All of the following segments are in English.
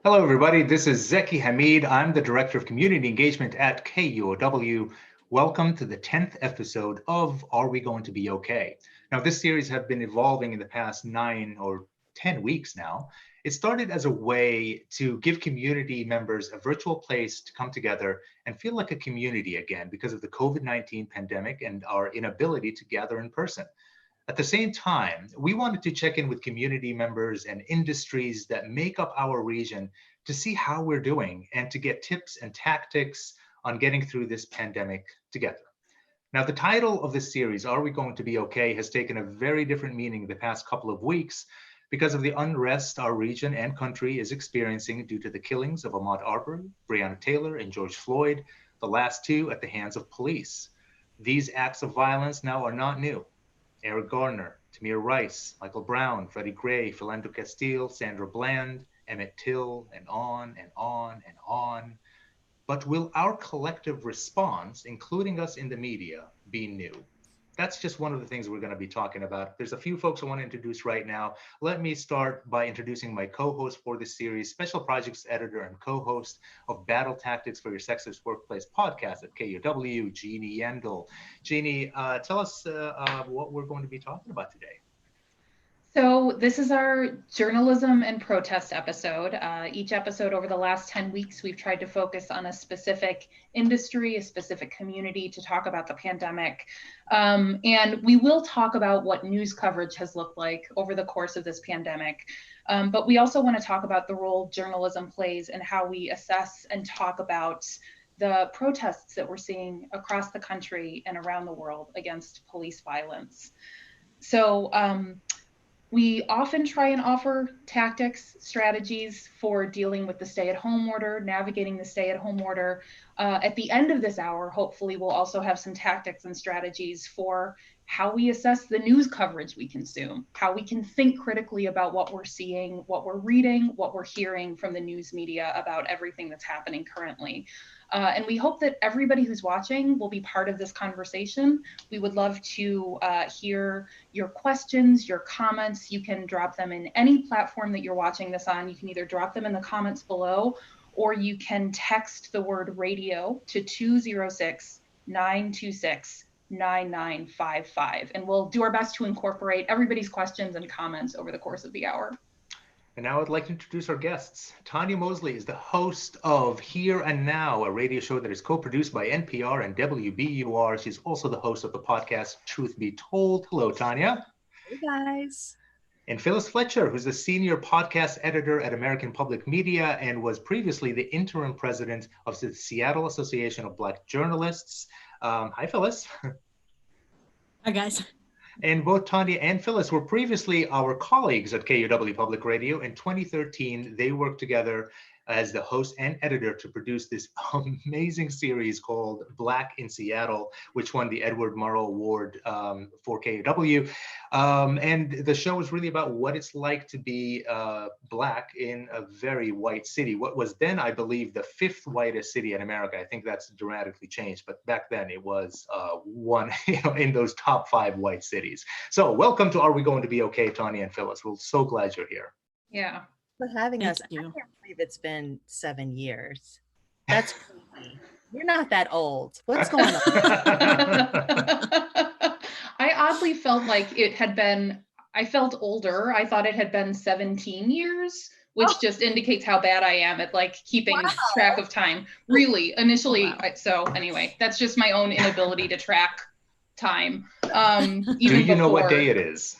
Hello, everybody. This is Zeki Hamid. I'm the Director of Community Engagement at KUOW. Welcome to the 10th episode of Are We Going to Be Okay? Now, this series has been evolving in the past 9 or 10 weeks now. It started as a way to give community members a virtual place to come together and feel like a community again because of the COVID-19 pandemic and our inability to gather in person. At the same time, we wanted to check in with community members and industries that make up our region to see how we're doing and to get tips and tactics on getting through this pandemic together. Now, the title of this series, Are We Going to Be Okay?, has taken a very different meaning the past couple of weeks because of the unrest our region and country is experiencing due to the killings of Ahmaud Arbery, Breonna Taylor, and George Floyd, the last two at the hands of police. These acts of violence now are not new. Eric Garner, Tamir Rice, Michael Brown, Freddie Gray, Philando Castile, Sandra Bland, Emmett Till, and on and on and on. But will our collective response, including us in the media, be new? That's just one of the things we're going to be talking about. There's a few folks I want to introduce right now. Let me start by introducing my co-host for this series, Special Projects Editor and co-host of Battle Tactics for Your Sexist Workplace podcast at KUOW, Jeannie Yandel. Jeannie, tell us what we're going to be talking about today. So this is our journalism and protest episode. Each episode over the last 10 weeks, we've tried to focus on a specific industry, a specific community to talk about the pandemic. And we will talk about what news coverage has looked like over the course of this pandemic. But we also want to talk about the role journalism plays and how we assess and talk about the protests that we're seeing across the country and around the world against police violence. So we often try and offer tactics, strategies for dealing with the stay-at-home order, navigating the stay-at-home order. At the end of this hour, hopefully, we'll also have some tactics and strategies for how we assess the news coverage we consume, how we can think critically about what we're seeing, what we're reading, what we're hearing from the news media about everything that's happening currently. And we hope that everybody who's watching will be part of this conversation. We would love to hear your questions, your comments. You can drop them in any platform that you're watching this on. You can either drop them in the comments below, or you can text the word radio to 206-926-9955. And we'll do our best to incorporate everybody's questions and comments over the course of the hour. And now I'd like to introduce our guests. Tonya Mosley is the host of Here and Now, a radio show that is co-produced by NPR and WBUR. She's also the host of the podcast Truth Be Told. Hello, Tonya. Hey, guys. And Phyllis Fletcher, who's the senior podcast editor at American Public Media and was previously the interim president of the Seattle Association of Black Journalists. Hi, Phyllis. Hi, guys. And both Tonya and Phyllis were previously our colleagues at KUOW Public Radio. In 2013, they worked together as the host and editor to produce this amazing series called Black in Seattle, which won the Edward Murrow Award for KUOW. And the show is really about what it's like to be Black in a very white city. What was then, I believe, the 5th whitest city in America. I think that's dramatically changed, but back then it was one in those top 5 white cities. So welcome to Are We Going to Be Okay, Tonya and Phyllis. We're so glad you're here. Yeah. For having us. You. I can't believe it's been 7 years. That's crazy. You're not that old. What's going on? I oddly felt like I felt older. I thought it had been 17 years, which just indicates how bad I am at keeping track of time. Really, initially. Wow. So anyway, that's just my own inability to track time. Do you know what day it is?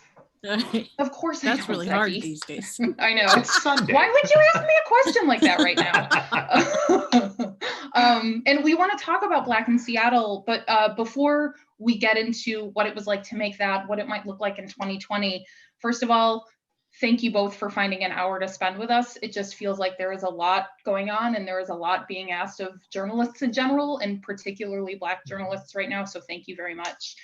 Of course I That's don't, really Zeki. hard these days. I know. It's Sunday. Why would you ask me a question like that right now? And we want to talk about Black in Seattle, but before we get into what it was like to make that, what it might look like in 2020, first of all, thank you both for finding an hour to spend with us. It just feels like there is a lot going on and there is a lot being asked of journalists in general, and particularly Black journalists right now, so thank you very much.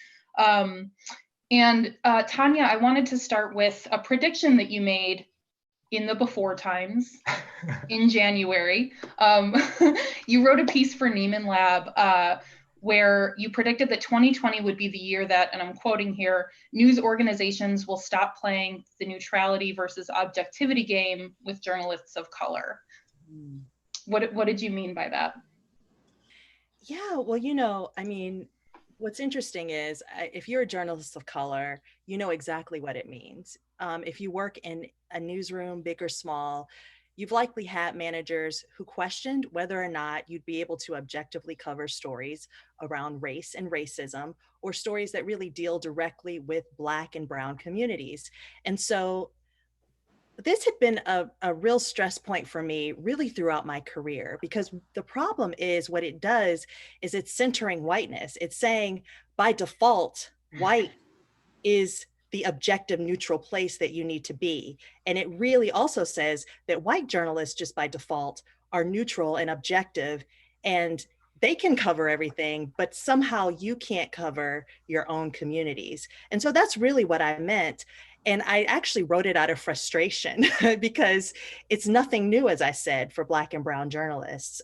And Tonya, I wanted to start with a prediction that you made in the before times in January. You wrote a piece for Neiman Lab where you predicted that 2020 would be the year that, and I'm quoting here, news organizations will stop playing the neutrality versus objectivity game with journalists of color. What did you mean by that? Yeah, well, I mean, what's interesting is if you're a journalist of color, you know exactly what it means. If you work in a newsroom, big or small, you've likely had managers who questioned whether or not you'd be able to objectively cover stories around race and racism, or stories that really deal directly with Black and Brown communities. And so this had been a real stress point for me really throughout my career, because the problem is what it does is it's centering whiteness. It's saying by default, white is the objective neutral place that you need to be. And it really also says that white journalists just by default are neutral and objective, and they can cover everything, but somehow you can't cover your own communities. And so that's really what I meant. And I actually wrote it out of frustration because it's nothing new, as I said, for Black and Brown journalists.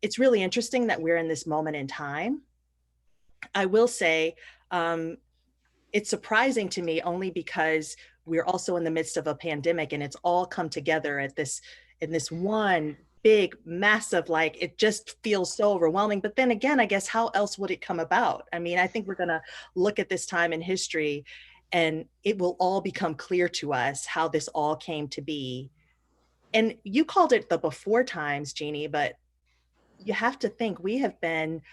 It's really interesting that we're in this moment in time. I will say it's surprising to me only because we're also in the midst of a pandemic, and it's all come together in this one big, massive, like, it just feels so overwhelming. But then again, I guess how else would it come about? I mean, I think we're going to look at this time in history and it will all become clear to us how this all came to be. And you called it the before times, Jeannie, but you have to think we have been,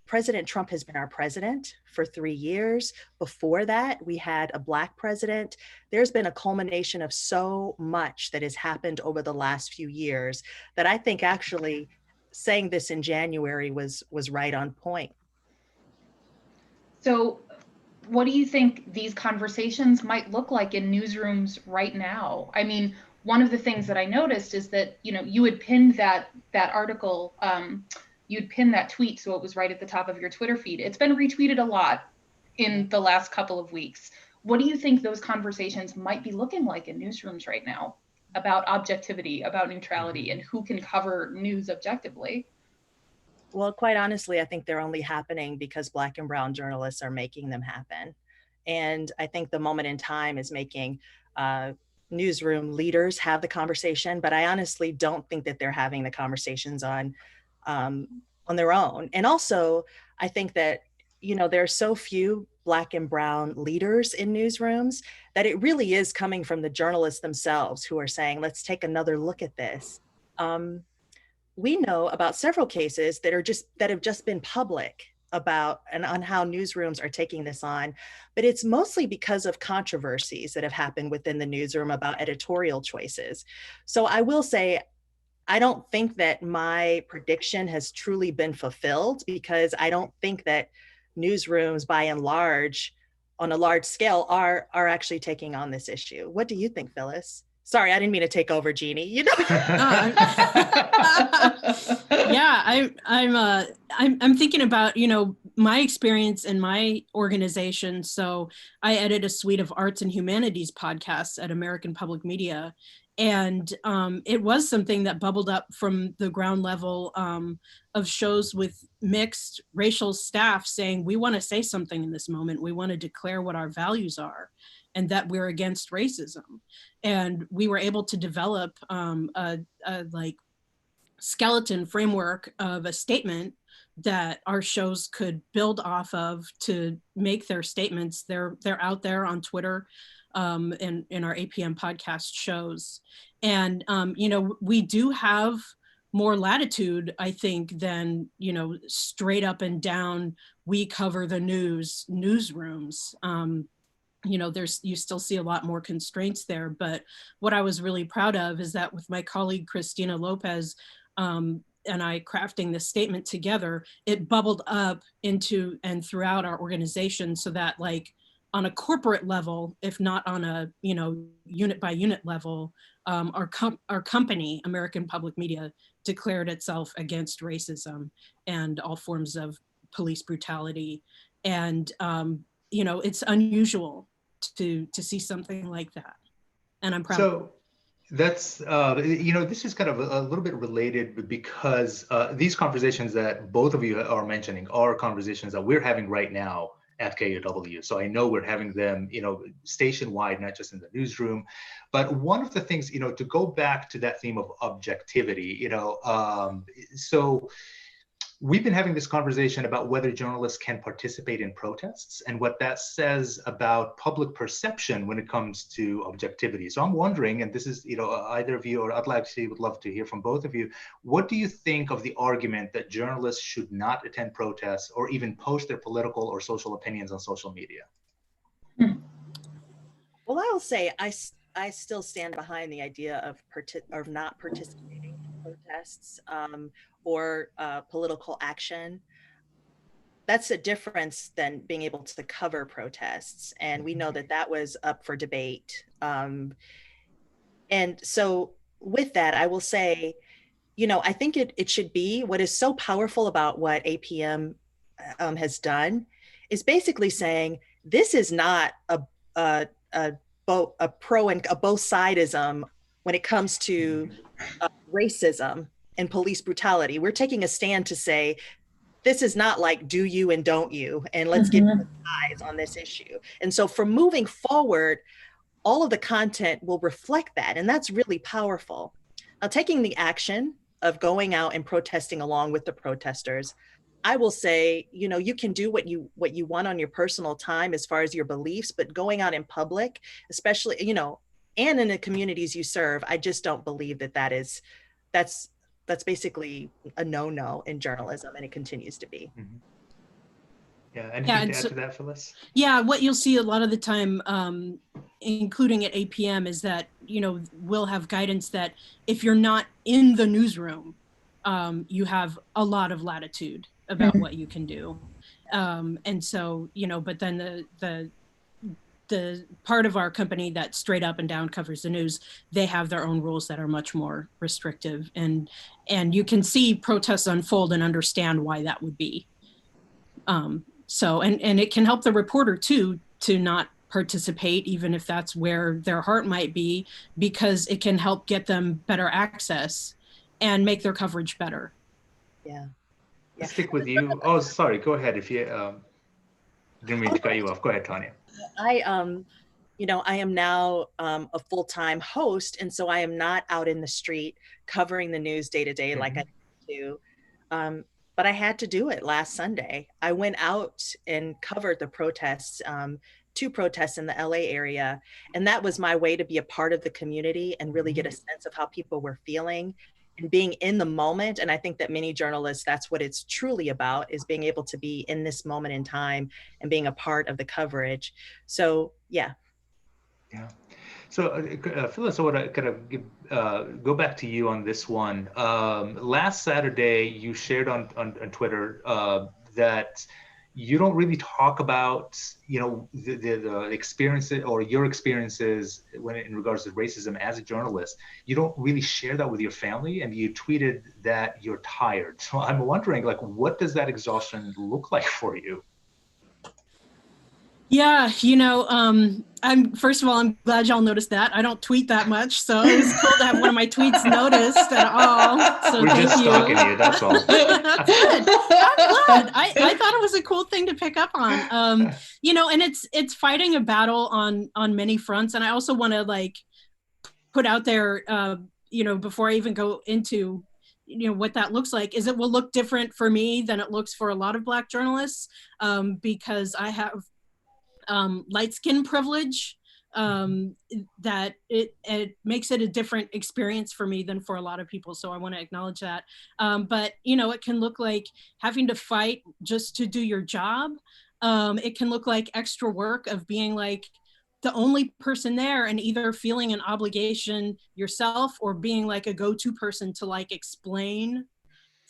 President Trump has been our president for 3 years. Before that, we had a Black president. There's been a culmination of so much that has happened over the last few years that I think actually saying this in January was right on point. So what do you think these conversations might look like in newsrooms right now? I mean, one of the things that I noticed is that, you had pinned that article, you'd pinned that tweet so it was right at the top of your Twitter feed. It's been retweeted a lot in the last couple of weeks. What do you think those conversations might be looking like in newsrooms right now about objectivity, about neutrality, and who can cover news objectively? Well, quite honestly, I think they're only happening because Black and Brown journalists are making them happen. And I think the moment in time is making newsroom leaders have the conversation, but I honestly don't think that they're having the conversations on their own. And also, I think that, there are so few Black and Brown leaders in newsrooms that it really is coming from the journalists themselves who are saying, let's take another look at this. We know about several cases that have just been public about and on how newsrooms are taking this on, but it's mostly because of controversies that have happened within the newsroom about editorial choices. So I will say, I don't think that my prediction has truly been fulfilled, because I don't think that newsrooms by and large, on a large scale, are actually taking on this issue. What do you think, Phyllis? Sorry, I didn't mean to take over, Jeannie. Yeah, I'm thinking about, my experience in my organization. So I edit a suite of arts and humanities podcasts at American Public Media. And it was something that bubbled up from the ground level of shows with mixed racial staff saying, we want to say something in this moment. We want to declare what our values are and that we're against racism. And we were able to develop a skeleton framework of a statement that our shows could build off of to make their statements. They're out there on Twitter in our APM podcast shows. And, we do have more latitude, I think, than, straight up and down, we cover the newsrooms. You still see a lot more constraints there. But what I was really proud of is that with my colleague, Christina Lopez, and I crafting this statement together, it bubbled up into and throughout our organization so that, like, on a corporate level, if not on a unit by unit level, our company, American Public Media, declared itself against racism and all forms of police brutality. And it's unusual to see something like that, and I'm proud. So that's this is kind of a little bit related, because these conversations that both of you are mentioning are conversations that we're having right now at KUW. So I know we're having them, station-wide, not just in the newsroom. But one of the things, to go back to that theme of objectivity, so we've been having this conversation about whether journalists can participate in protests and what that says about public perception when it comes to objectivity. So I'm wondering, and this is, either of you, or I'd would love to hear from both of you, what do you think of the argument that journalists should not attend protests or even post their political or social opinions on social media? Well, I will say I still stand behind the idea of not participating in protests or political action. That's a difference than being able to cover protests. And we know that was up for debate. And so with that, I will say, I think it should be, what is so powerful about what APM has done is basically saying, this is not a pro and a both sidism when it comes to racism and police brutality. We're taking a stand to say, this is not like do you and don't you, and let's get eyes on this issue. And so from moving forward, all of the content will reflect that. And that's really powerful. Now, taking the action of going out and protesting along with the protesters, I will say, you can do what you want on your personal time as far as your beliefs, but going out in public, especially, and in the communities you serve, I just don't believe that's basically a no-no in journalism, and it continues to be. Mm-hmm. Yeah, anything to add to that, Phyllis? Yeah, what you'll see a lot of the time, including at APM, is that, we'll have guidance that if you're not in the newsroom, you have a lot of latitude about what you can do. And so, but then the part of our company that straight up and down covers the news, they have their own rules that are much more restrictive. And you can see protests unfold and understand why that would be. So, and it can help the reporter too, to not participate, even if that's where their heart might be, because it can help get them better access and make their coverage better. Yeah. Let's stick with you. Oh, sorry. Go ahead. If you didn't mean to cut you off. Go ahead, Tonya. I am now a full-time host, and so I am not out in the street covering the news day to day like I do. But I had to do it last Sunday. I went out and covered the protests, 2 protests in the LA area, and that was my way to be a part of the community and really get a sense of how people were feeling and being in the moment. And I think that many journalists, that's what it's truly about, is being able to be in this moment in time and being a part of the coverage. So, yeah. Yeah. So, Phyllis, I want to kind of go back to you on this one. Last Saturday, you shared on Twitter that you don't really talk about, the experiences or your experiences in regards to racism as a journalist. You don't really share that with your family, and you tweeted that you're tired. So I'm wondering, what does that exhaustion look like for you? Yeah, first of all, I'm glad y'all noticed that. I don't tweet that much, so it was cool to have one of my tweets noticed at all. So we're just stalking you, that's all. Good. I'm glad. I thought it was a cool thing to pick up on. And it's fighting a battle on many fronts. And I also want to put out there, before I even go into what that looks like, is it will look different for me than it looks for a lot of Black journalists, because I have light skin privilege, that it makes it a different experience for me than for a lot of people. So I want to acknowledge that. But it can look like having to fight just to do your job. It can look like extra work of being the only person there and either feeling an obligation yourself or being a go-to person to explain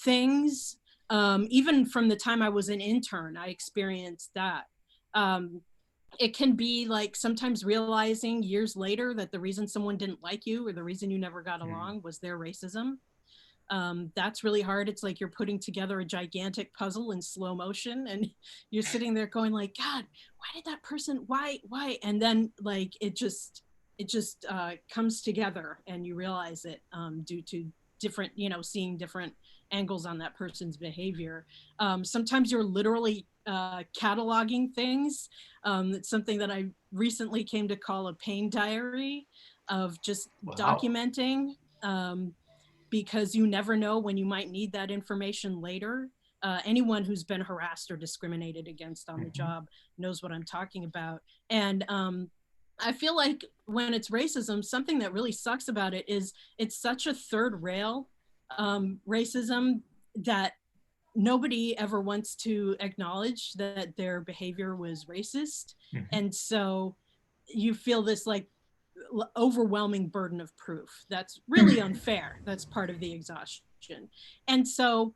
things. Even from the time I was an intern, I experienced that. It can be sometimes realizing years later that the reason someone didn't like you or the reason you never got along was their racism. That's really hard. It's like you're putting together a gigantic puzzle in slow motion and you're sitting there going God, why did that person, why? And then it just comes together and you realize it due to different, seeing different angles on that person's behavior. Sometimes you're literally cataloging things. It's something that I recently came to call a pain diary, of just documenting, because you never know when you might need that information later. Anyone who's been harassed or discriminated against on the job knows what I'm talking about. And I feel like when it's racism, something that really sucks about it is it's such a third rail racism that nobody ever wants to acknowledge that their behavior was racist. And so you feel this like overwhelming burden of proof that's really unfair. That's part of the exhaustion. And so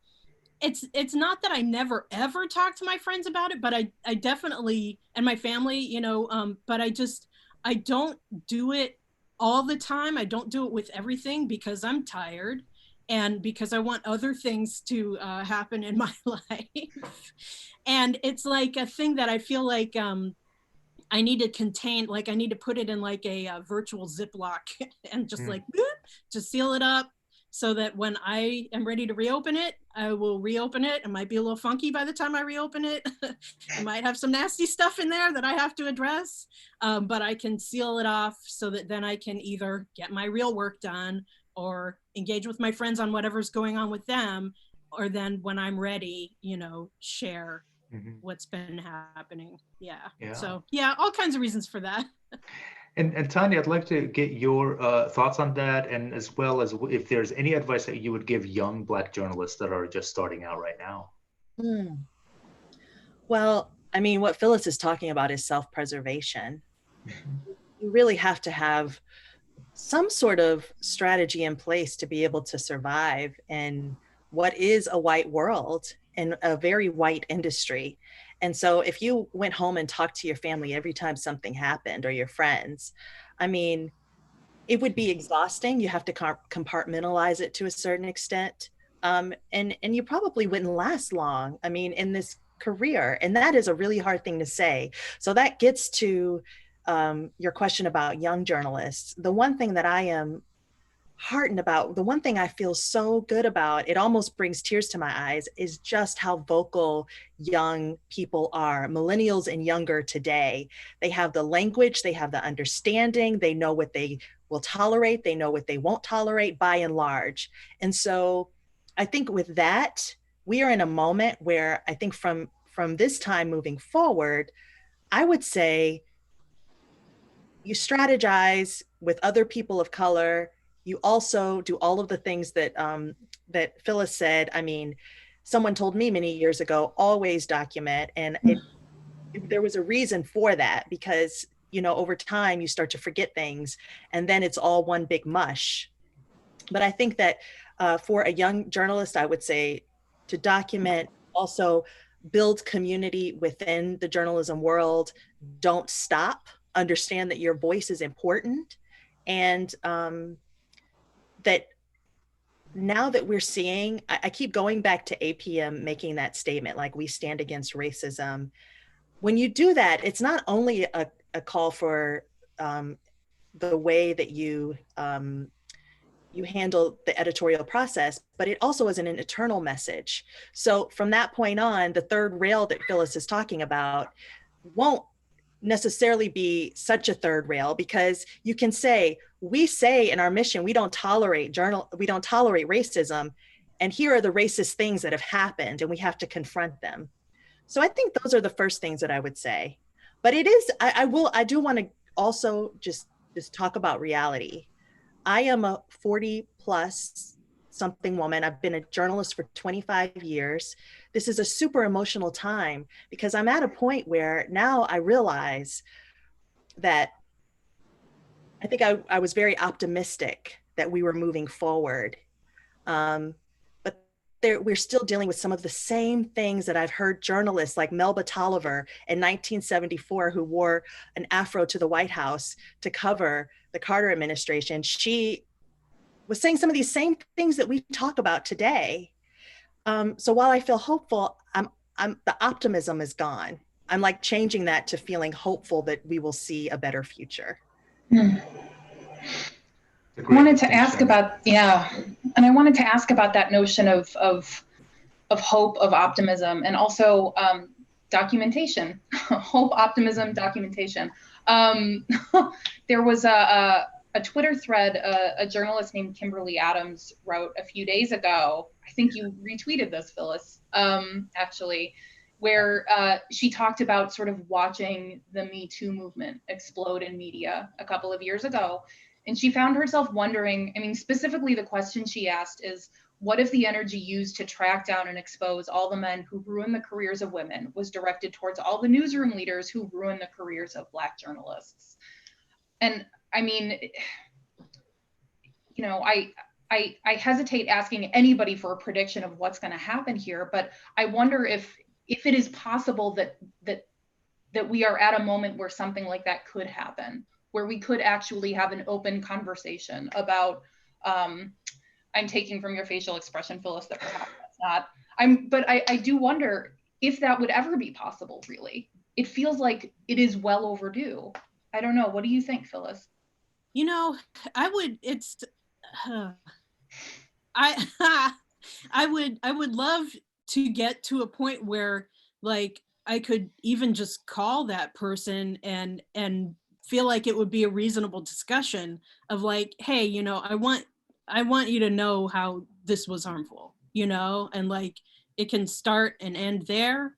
it's not that I never ever talk to my friends about it, but I definitely, and my family, but I don't do it all the time. I don't do it with everything because I'm tired and because I want other things to happen in my life. And it's like a thing that I feel like I need to contain, like I need to put it in like a virtual Ziploc and just like, just seal it up, so that when I am ready to reopen it, I will reopen it. It might be a little funky by the time I reopen it. It might have some nasty stuff in there that I have to address, but I can seal it off so that then I can either get my real work done or engage with my friends on whatever's going on with them, or then when I'm ready, share what's been happening. Yeah. So yeah, all kinds of reasons for that. And Tonya, I'd like to get your thoughts on that, and as well as if there's any advice that you would give young Black journalists that are just starting out right now. Well, I mean, what Phyllis is talking about is self-preservation. You really have to have some sort of strategy in place to be able to survive in what is a white world, in a very white industry. And so if you went home and talked to your family every time something happened, or your friends, I mean, it would be exhausting. You have to compartmentalize it to a certain extent. And you probably wouldn't last long, I mean, in this career. And that is a really hard thing to say. So that gets to your question about young journalists. The one thing that I am heartened about, the one thing I feel so good about, it almost brings tears to my eyes, is just how vocal young people are, millennials and younger today. They have the language, they have the understanding, they know what they will tolerate, they know what they won't tolerate by and large. And so I think with that, we are in a moment where I think from this time moving forward, I would say you strategize with other people of color. You also do all of the things that that Phyllis said. I mean, someone told me many years ago, always document. And there was a reason for that, because, over time you start to forget things and then it's all one big mush. But I think that for a young journalist, I would say to document, also build community within the journalism world. Don't stop. Understand that your voice is important. And that now that we're seeing, I keep going back to APM making that statement, like, we stand against racism. When you do that, it's not only a call for the way that you handle the editorial process, but it also is an internal message. So from that point on, the third rail that Phyllis is talking about won't necessarily be such a third rail, because you can say, we say in our mission, we don't tolerate racism, and here are the racist things that have happened, and we have to confront them. So I think those are the first things that I would say. But it is, I do want to also just talk about reality. I am a 40 plus something woman. I've been a journalist for 25 years. This is a super emotional time, because I'm at a point where now I realize that I think I was very optimistic that we were moving forward. But we're still dealing with some of the same things that I've heard journalists like Melba Tolliver in 1974, who wore an afro to the White House to cover the Carter administration. She was saying some of these same things that we talk about today. So while I feel hopeful, the optimism is gone. I'm like changing that to feeling hopeful that we will see a better future. I wanted to ask about, And I wanted to ask about that notion of hope, of optimism, and also documentation. Hope, optimism, documentation. There was a Twitter thread a journalist named Kimberly Adams wrote a few days ago. I think you retweeted this, Phyllis, actually, where she talked about sort of watching the Me Too movement explode in media a couple of years ago. And she found herself wondering, I mean, specifically the question she asked is, what if the energy used to track down and expose all the men who ruined the careers of women was directed towards all the newsroom leaders who ruined the careers of Black journalists? And I mean, you know, I hesitate asking anybody for a prediction of what's going to happen here, but I wonder if it is possible that we are at a moment where something like that could happen, where we could actually have an open conversation about, I'm taking from your facial expression, Phyllis, that perhaps that's not, but I do wonder if that would ever be possible, really. It feels like it is well overdue. I don't know. What do you think, Phyllis? You know, I would love to get to a point where, like, I could even just call that person and feel like it would be a reasonable discussion of like, hey, you know, I want you to know how this was harmful, you know, and like it can start and end there,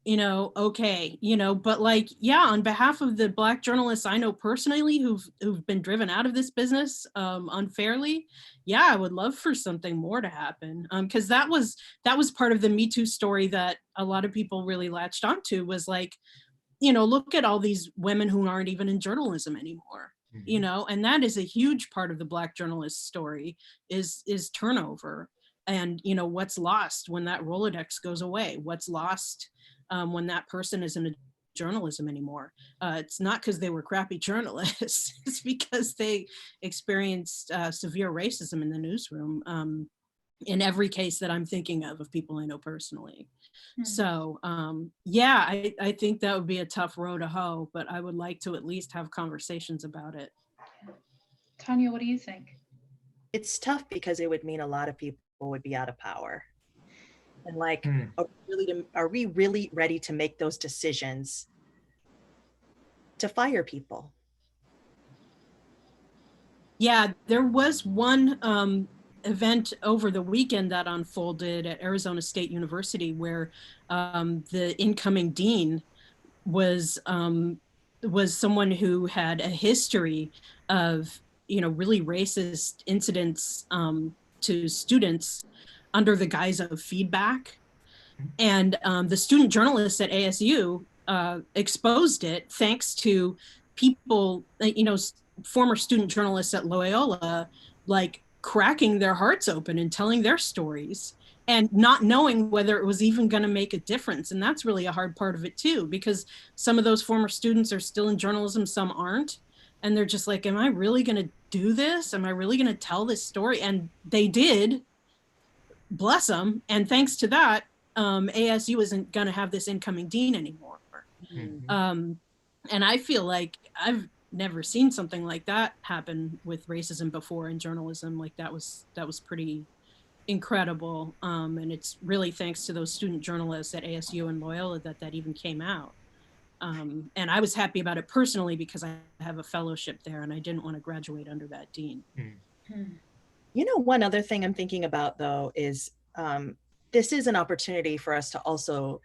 you know, okay, you know, but like, yeah, on behalf of the Black journalists I know personally who've been driven out of this business unfairly, yeah, I would love for something more to happen, because that was part of the Me Too story that a lot of people really latched onto, was like, you know, look at all these women who aren't even in journalism anymore, you know, and that is a huge part of the Black journalist story is turnover, and, you know, what's lost when that Rolodex goes away, what's lost when that person isn't in journalism anymore. It's not because they were crappy journalists, it's because they experienced severe racism in the newsroom, in every case that I'm thinking of people I know personally. So yeah, I think that would be a tough row to hoe, but I would like to at least have conversations about it. Tonya, what do you think? It's tough because it would mean a lot of people would be out of power. And like, are we really ready to make those decisions to fire people? Yeah, there was one event over the weekend that unfolded at Arizona State University where the incoming dean was someone who had a history of, you know, really racist incidents to students under the guise of feedback. And the student journalists at ASU exposed it thanks to people, you know, former student journalists at Loyola, like cracking their hearts open and telling their stories and not knowing whether it was even going to make a difference. And that's really a hard part of it too, because some of those former students are still in journalism, some aren't. And they're just like, am I really going to do this? Am I really going to tell this story? And they did, bless them. And thanks to that, ASU isn't going to have this incoming dean anymore. And I feel like I've never seen something like that happen with racism before in journalism. Like that was pretty incredible. And it's really thanks to those student journalists at ASU and Loyola that even came out. And I was happy about it personally because I have a fellowship there and I didn't want to graduate under that dean. You know, one other thing I'm thinking about though is this is an opportunity for us to also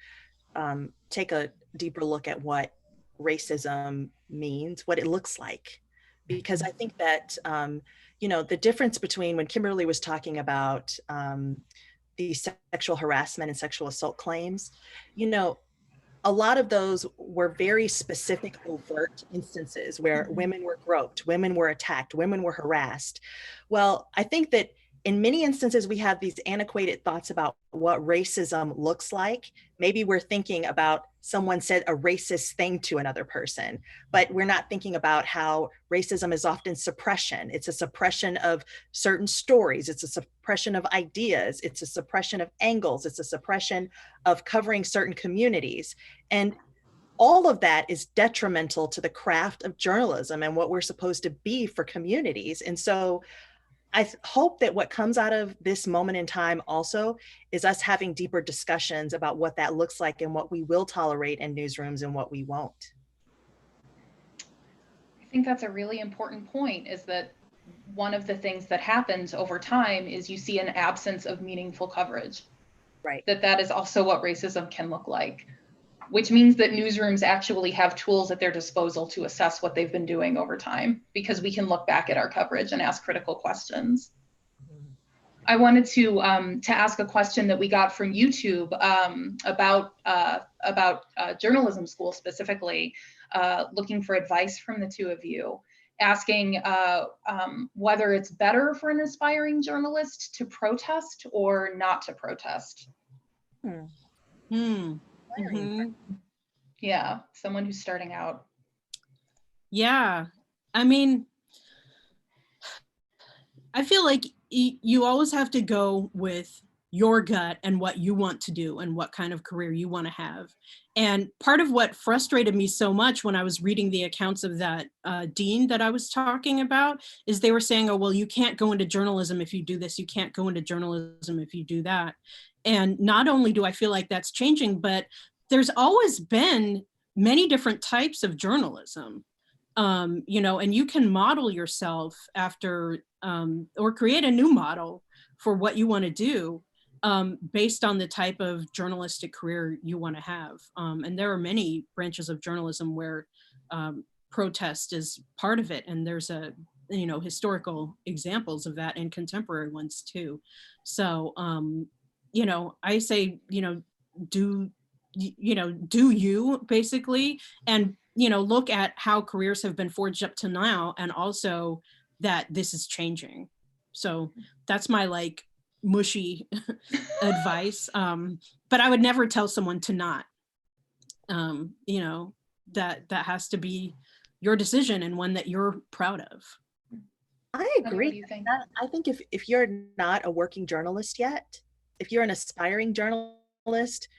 take a deeper look at what racism means, what it looks like. Because I think that, you know, the difference between when Kimberly was talking about the sexual harassment and sexual assault claims, you know, a lot of those were very specific, overt instances where women were groped, women were attacked, women were harassed. Well, I think that in many instances, we have these antiquated thoughts about what racism looks like. Maybe we're thinking about someone said a racist thing to another person, but we're not thinking about how racism is often suppression. It's a suppression of certain stories. It's a suppression of ideas. It's a suppression of angles. It's a suppression of covering certain communities. And all of that is detrimental to the craft of journalism and what we're supposed to be for communities. And so hope that what comes out of this moment in time also is us having deeper discussions about what that looks like and what we will tolerate in newsrooms and what we won't. I think that's a really important point, is that one of the things that happens over time is you see an absence of meaningful coverage. Right. That is also what racism can look like, which means that newsrooms actually have tools at their disposal to assess what they've been doing over time, because we can look back at our coverage and ask critical questions. I wanted to ask a question that we got from YouTube about journalism school specifically, looking for advice from the two of you, asking whether it's better for an aspiring journalist to protest or not to protest. Mm-hmm. Yeah, someone who's starting out. Yeah, I mean, I feel like you always have to go with your gut and what you want to do and what kind of career you want to have. And part of what frustrated me so much when I was reading the accounts of that dean that I was talking about is they were saying, oh, well, you can't go into journalism if you do this, you can't go into journalism if you do that. And not only do I feel like that's changing, but there's always been many different types of journalism. You know, and you can model yourself after or create a new model for what you want to do based on the type of journalistic career you want to have. And there are many branches of journalism where protest is part of it. And there's historical examples of that and contemporary ones too. So, I say, do you basically, and look at how careers have been forged up to now, and also that this is changing. So that's my mushy advice. But I would never tell someone to not. That has to be your decision and one that you're proud of. I agree. What do you think? I think if you're not a working journalist yet, if you're an aspiring journalist,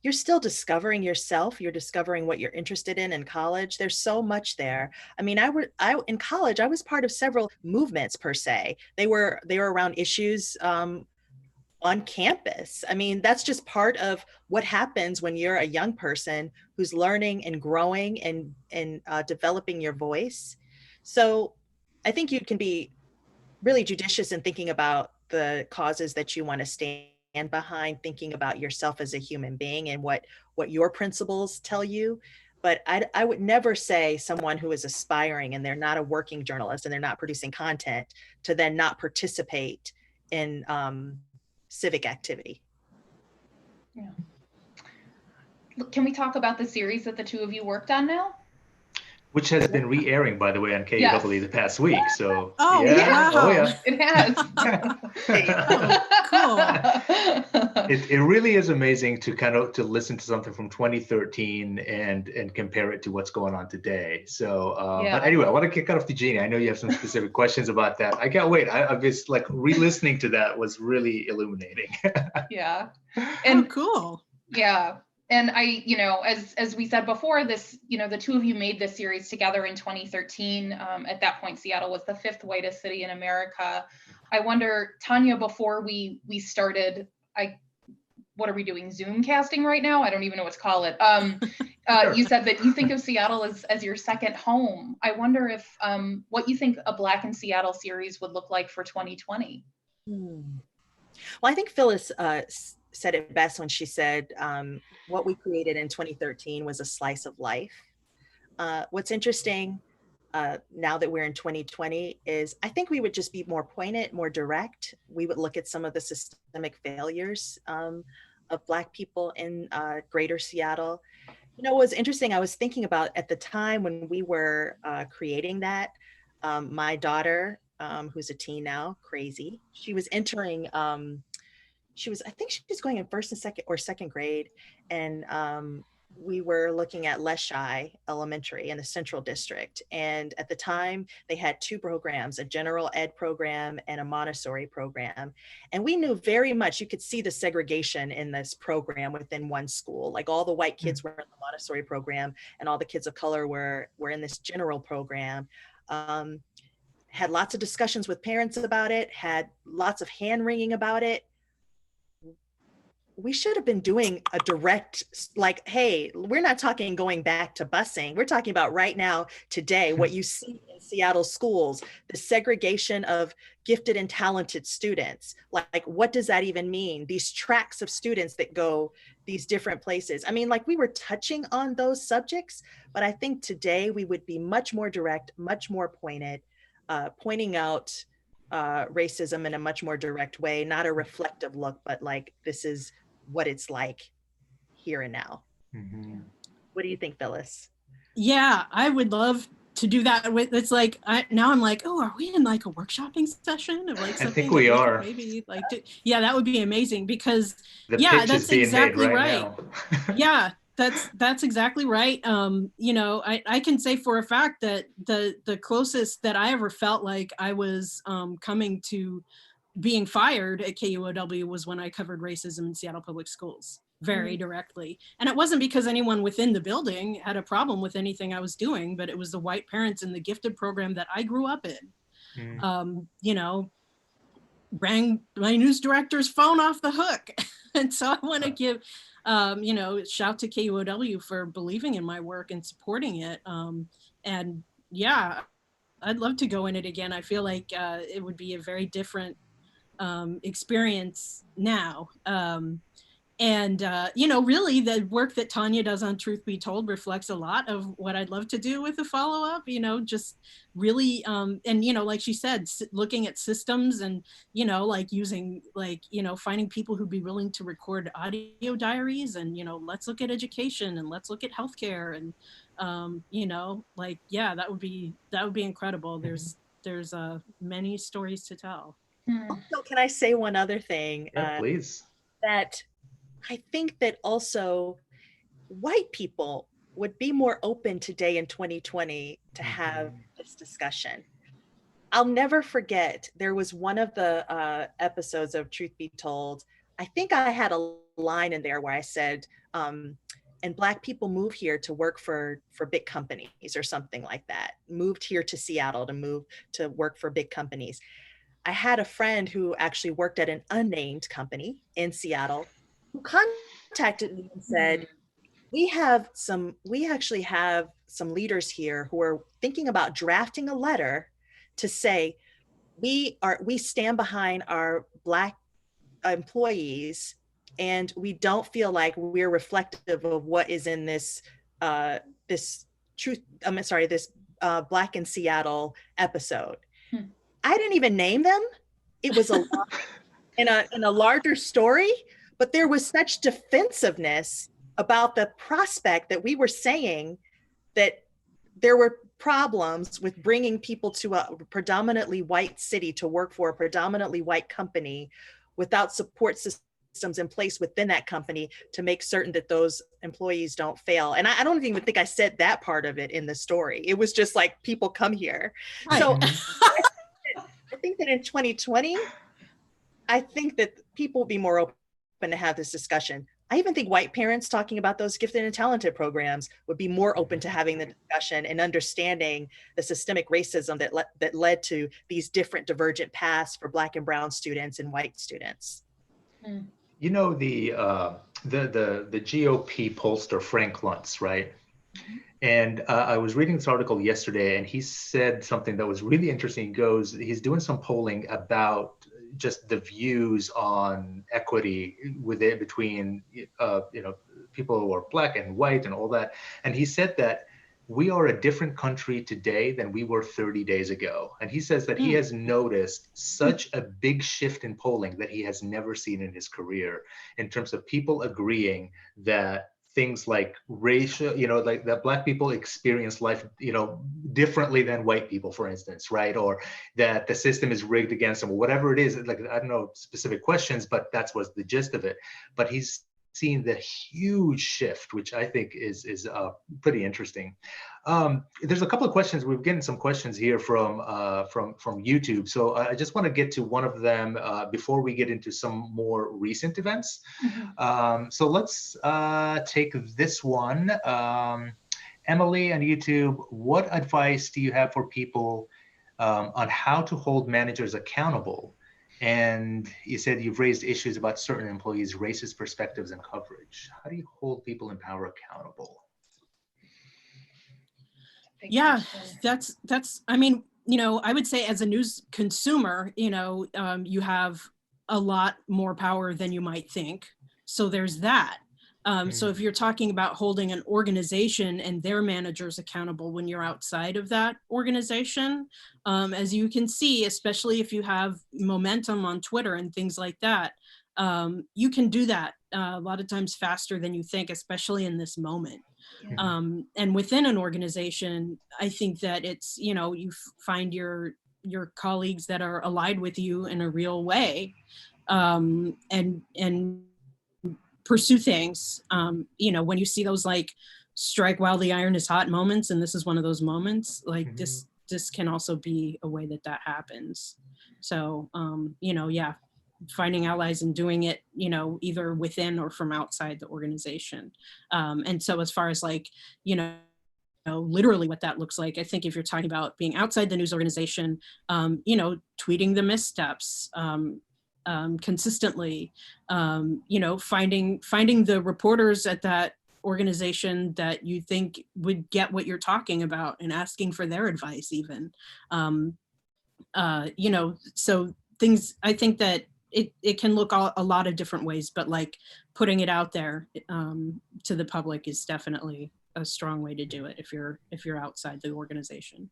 you're still discovering yourself. You're discovering what you're interested in college. There's so much there. I mean, in college, I was part of several movements per se. They were around issues on campus. I mean, that's just part of what happens when you're a young person who's learning and growing and developing your voice. So I think you can be really judicious in thinking about the causes that you want to stand behind, thinking about yourself as a human being and what your principles tell you. But I would never say someone who is aspiring and they're not a working journalist and they're not producing content to then not participate in civic activity. Yeah. Can we talk about the series that the two of you worked on now? Which has been re-airing, by the way, on KUW the past week. So wow. It has. Cool. It really is amazing to listen to something from 2013 and compare it to what's going on today. So, but anyway, I want to kick it off to Jeannie. I know you have some specific questions about that. I can't wait. I was re-listening to that was really illuminating. Yeah. And cool. Yeah. And as we said before, this, the two of you made this series together in 2013. At that point, Seattle was the 5th whitest city in America. I wonder, Tonya, before we started, what are we doing? Zoom casting right now? I don't even know what to call it. Sure. You said that you think of Seattle as your second home. I wonder if what you think a Black in Seattle series would look like for 2020. Well, I think Phyllis said it best when she said what we created in 2013 was a slice of life. What's interesting now that we're in 2020 is I think we would just be more poignant, more direct. We would look at some of the systemic failures of Black people in greater Seattle. What's interesting, I was thinking about at the time when we were creating that, my daughter, who's a teen now, crazy, she was entering I think she was going in first and second grade. And we were looking at Leshai Elementary in the Central District. And at the time they had 2 programs, a general ed program and a Montessori program. And we knew very much, you could see the segregation in this program within one school. Like all the white kids were in the Montessori program and all the kids of color were in this general program. had lots of discussions with parents about it, had lots of hand wringing about it. We should have been doing a direct, like, hey, we're not talking going back to busing. We're talking about right now, today, what you see in Seattle schools, the segregation of gifted and talented students. Like, what does that even mean? These tracks of students that go these different places. I mean, like, we were touching on those subjects, but I think today we would be much more direct, much more pointed, pointing out racism in a much more direct way, not a reflective look, but like, this is what it's like here and now. Mm-hmm. What do you think, Phyllis? Yeah, I would love to do that. It's like, now I'm like, oh, are we in like a workshopping session of like something? I think we are. Maybe like, yeah, that would be amazing, because the yeah, pitch that's is being exactly made right. now. Yeah, that's exactly right. You know, I can say for a fact that the closest that I ever felt like I was coming to being fired at KUOW was when I covered racism in Seattle public schools very directly. And it wasn't because anyone within the building had a problem with anything I was doing, but it was the white parents in the gifted program that I grew up in. You know, rang my news director's phone off the hook. And so I want to give, you know, shout to KUOW for believing in my work and supporting it. And yeah, I'd love to go in it again. I feel like it would be a very different experience now. And you know, really the work that Tonya does on Truth Be Told reflects a lot of what I'd love to do with the follow-up, you know, just really, and, you know, like she said, looking at systems and, you know, like using, like, you know, finding people who'd be willing to record audio diaries, and, you know, let's look at education, and let's look at healthcare, and, you know, like, yeah, that would be incredible. There's many stories to tell. Also, can I say one other thing? Yeah, please. That I think that also white people would be more open today in 2020 to have this discussion. I'll never forget, there was one of the episodes of Truth Be Told. I think I had a line in there where I said, and Black people move here to work for big companies or something like that, moved here to Seattle to move to work for big companies. I had a friend who actually worked at an unnamed company in Seattle who contacted me and said, we actually have some leaders here who are thinking about drafting a letter to say, we stand behind our Black employees, and we don't feel like we're reflective of what is in this Black in Seattle episode. I didn't even name them. It was a lot in a larger story, but there was such defensiveness about the prospect that we were saying that there were problems with bringing people to a predominantly white city to work for a predominantly white company without support systems in place within that company to make certain that those employees don't fail. And I don't even think I said that part of it in the story. It was just like, people come here. Right. So I think that in 2020, I think that people will be more open to have this discussion. I even think white parents talking about those gifted and talented programs would be more open to having the discussion and understanding the systemic racism that led to these different divergent paths for Black and brown students and white students. You know, the GOP pollster, Frank Luntz, right? And I was reading this article yesterday, and he said something that was really interesting. He's doing some polling about just the views on equity between you know, people who are Black and white and all that. And he said that we are a different country today than we were 30 days ago. And he says that he has noticed such a big shift in polling that he has never seen in his career, in terms of people agreeing that things like racial, you know, like that Black people experience life, you know, differently than white people, for instance, right? Or that the system is rigged against them, or whatever it is. Like, I don't know specific questions, but that's what's the gist of it. But he's seen the huge shift, which I think is pretty interesting. There's a couple of questions. We've gotten some questions here from YouTube. So I just want to get to one of them before we get into some more recent events. So let's take this one. Emily on YouTube, what advice do you have for people on how to hold managers accountable. And you said you've raised issues about certain employees' racist perspectives and coverage. How do you hold people in power accountable? Yeah, that's, I mean, you know, I would say as a news consumer, you know, you have a lot more power than you might think. So there's that. So if you're talking about holding an organization and their managers accountable when you're outside of that organization, as you can see, especially if you have momentum on Twitter and things like that, you can do that a lot of times faster than you think, especially in this moment. Yeah. And within an organization, I think that it's, you know, you find your colleagues that are allied with you in a real way, and pursue things. You know, when you see those like strike while the iron is hot moments, and this is one of those moments, like this can also be a way that happens. So, you know, yeah, finding allies and doing it, you know, either within or from outside the organization. And so as far as like, you know, literally what that looks like, I think if you're talking about being outside the news organization, you know, tweeting the missteps, consistently, you know, finding the reporters at that organization that you think would get what you're talking about and asking for their advice even. You know, so things, I think that it can look a lot of different ways, but like putting it out there to the public is definitely a strong way to do it if you're outside the organization.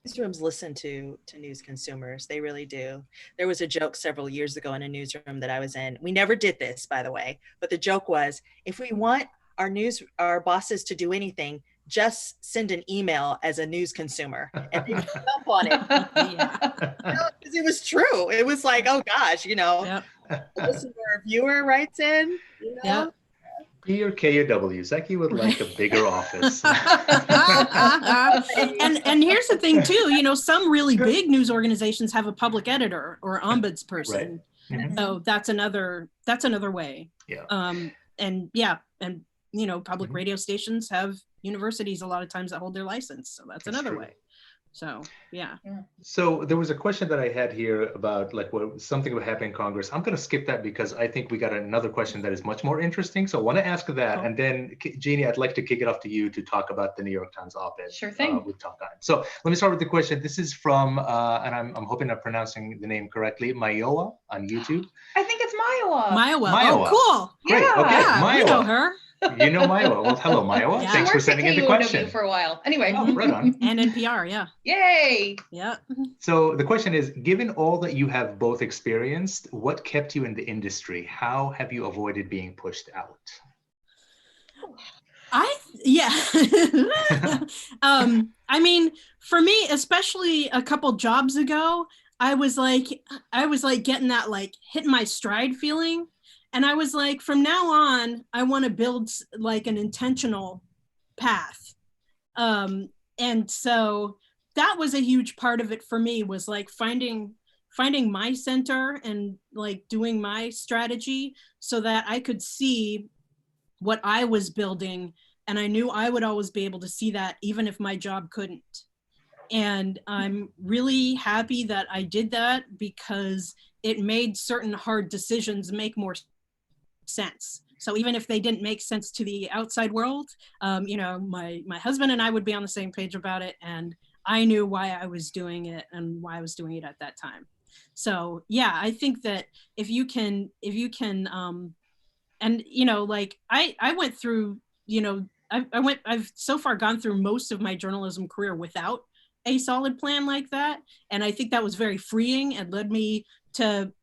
Newsrooms listen to news consumers. They really do. There was a joke several years ago in a newsroom that I was in. We never did this, by the way, but the joke was, if we want our bosses to do anything, just send an email as a news consumer and they would jump on it. Because it was true. It was like, oh gosh, you know, a listener or viewer writes in, you know. Yep. Dear KUW, Zeki would like a bigger office. And here's the thing too, you know, some really big news organizations have a public editor or ombudsperson. Right. So that's another way. Yeah. And you know, public radio stations have universities a lot of times that hold their license. So that's another way. So, yeah. So there was a question that I had here about like something would happen in Congress. I'm going to skip that because I think we got another question that is much more interesting. So I want to ask that. And then Jeannie, I'd like to kick it off to you to talk about the New York Times op-ed. Sure thing. With Tom Kine. So let me start with the question. This is from, and I'm hoping I'm pronouncing the name correctly, Mayowa on YouTube. I think it's Mayowa. Mayowa. Mayowa. Oh, cool. Great. Yeah. Okay. Mayowa. We know her. You know Mayowa. Well, hello, Mayowa. Yeah. Thanks for sending in the question. For a while. Anyway. Oh, right on. And NPR, yeah. Yay. Yeah. So the question is, given all that you have both experienced, what kept you in the industry? How have you avoided being pushed out? I mean, for me, especially a couple jobs ago, I was like getting that like hitting my stride feeling. And I was like, from now on, I want to build like an intentional path. And so that was a huge part of it for me, was like finding my center and like doing my strategy so that I could see what I was building. And I knew I would always be able to see that even if my job couldn't. And I'm really happy that I did that because it made certain hard decisions make more sense. So even if they didn't make sense to the outside world, you know, my husband and I would be on the same page about it, and I knew why I was doing it and why I was doing it at that time. So yeah, I think that if you can, and you know, like I went through, you know, I've so far gone through most of my journalism career without a solid plan like that, and I think that was very freeing and led me to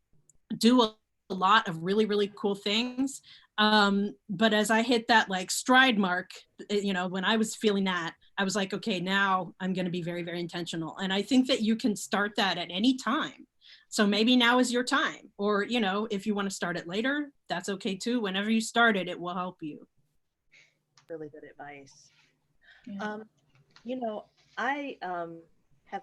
do a lot of really, really cool things. But as I hit that like stride mark, you know, when I was feeling that, I was like, okay, now I'm going to be very, very intentional. And I think that you can start that at any time. So maybe now is your time, or, you know, if you want to start it later, that's okay too. Whenever you start it, it will help you. Really good advice. Yeah. You know, I have,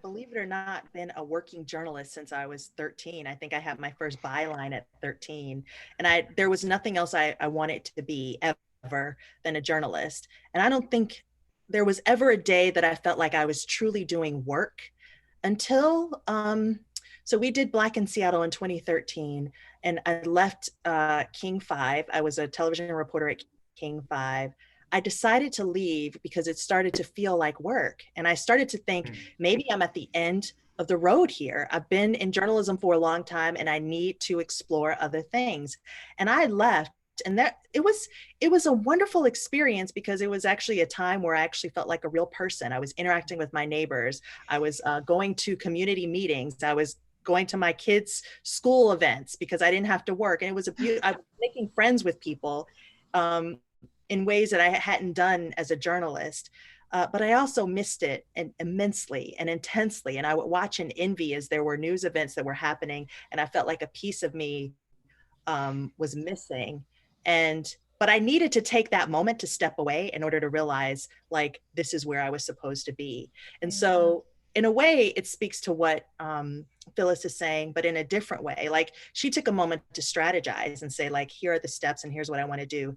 believe it or not, been a working journalist since I was 13. I think I had my first byline at 13, and there was nothing else I wanted to be ever than a journalist. And I don't think there was ever a day that I felt like I was truly doing work until, so we did Black in Seattle in 2013, and I left King 5. I was a television reporter at King 5. I decided to leave because it started to feel like work. And I started to think, maybe I'm at the end of the road here. I've been in journalism for a long time and I need to explore other things. And I left, and that it was a wonderful experience because it was actually a time where I actually felt like a real person. I was interacting with my neighbors. I was going to community meetings. I was going to my kids' school events because I didn't have to work. And it was I was making friends with people in ways that I hadn't done as a journalist. But I also missed it immensely and intensely. And I would watch and envy as there were news events that were happening. And I felt like a piece of me was missing. But I needed to take that moment to step away in order to realize, like, this is where I was supposed to be. And so in a way, it speaks to what Phyllis is saying, but in a different way. Like, she took a moment to strategize and say, like, here are the steps and here's what I want to do.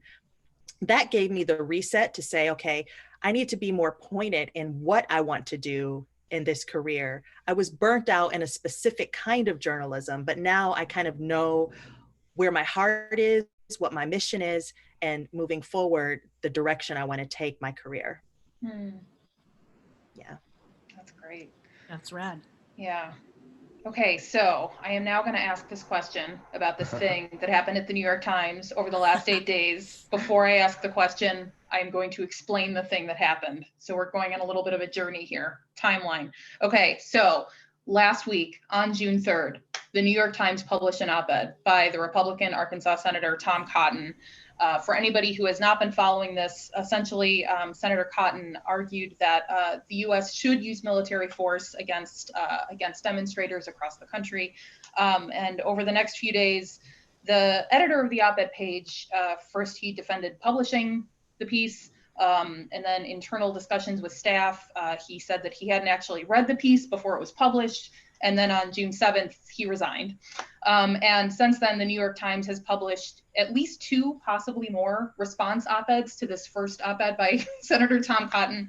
That gave me the reset to say, okay, I need to be more pointed in what I want to do in this career. I was burnt out in a specific kind of journalism, but now I kind of know where my heart is, what my mission is, and moving forward, the direction I want to take my career. Yeah. That's great. That's rad. Yeah. Okay, so I am now going to ask this question about this thing that happened at the New York Times over the last 8 days. Before I ask the question, I am going to explain the thing that happened. So we're going on a little bit of a journey here, timeline. Okay, so last week on June 3rd, the New York Times published an op-ed by the Republican Arkansas Senator Tom Cotton. For anybody who has not been following this, essentially, Senator Cotton argued that the U.S. should use military force against demonstrators across the country. And over the next few days, the editor of the op-ed page, first he defended publishing the piece, and then internal discussions with staff. He said that he hadn't actually read the piece before it was published. And then on June 7th, he resigned. And since then, the New York Times has published at least 2, possibly more, response op-eds to this first op-ed by Senator Tom Cotton.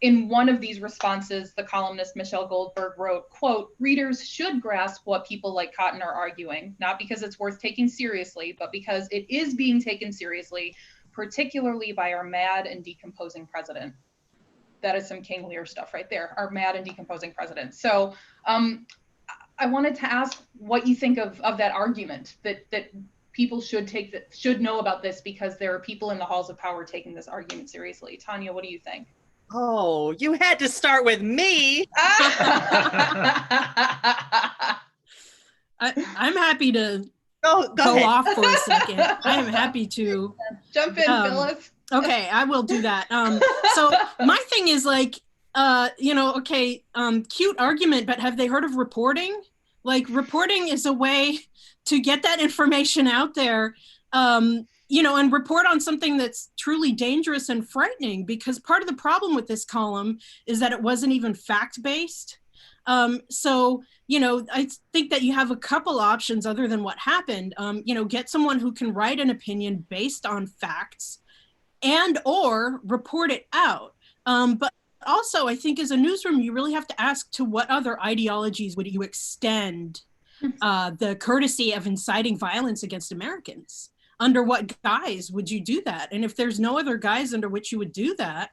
In one of these responses, the columnist Michelle Goldberg wrote, quote, "Readers should grasp what people like Cotton are arguing, not because it's worth taking seriously, but because it is being taken seriously, particularly by our mad and decomposing president." That is some King Lear stuff right there, our mad and decomposing president. So I wanted to ask what you think of that argument, that people should know about this because there are people in the halls of power taking this argument seriously. Tonya, what do you think? Oh, you had to start with me. I'm happy to go off for a second. I am happy to jump in, Phyllis. Okay, I will do that. So my thing is like, cute argument, but have they heard of reporting? Like, reporting is a way to get that information out there, and report on something that's truly dangerous and frightening, because part of the problem with this column is that it wasn't even fact-based. So, I think that you have a couple options other than what happened. Get someone who can write an opinion based on facts and or report it out. But also, I think as a newsroom, you really have to ask, to what other ideologies would you extend the courtesy of inciting violence against Americans? Under what guise would you do that? And if there's no other guise under which you would do that,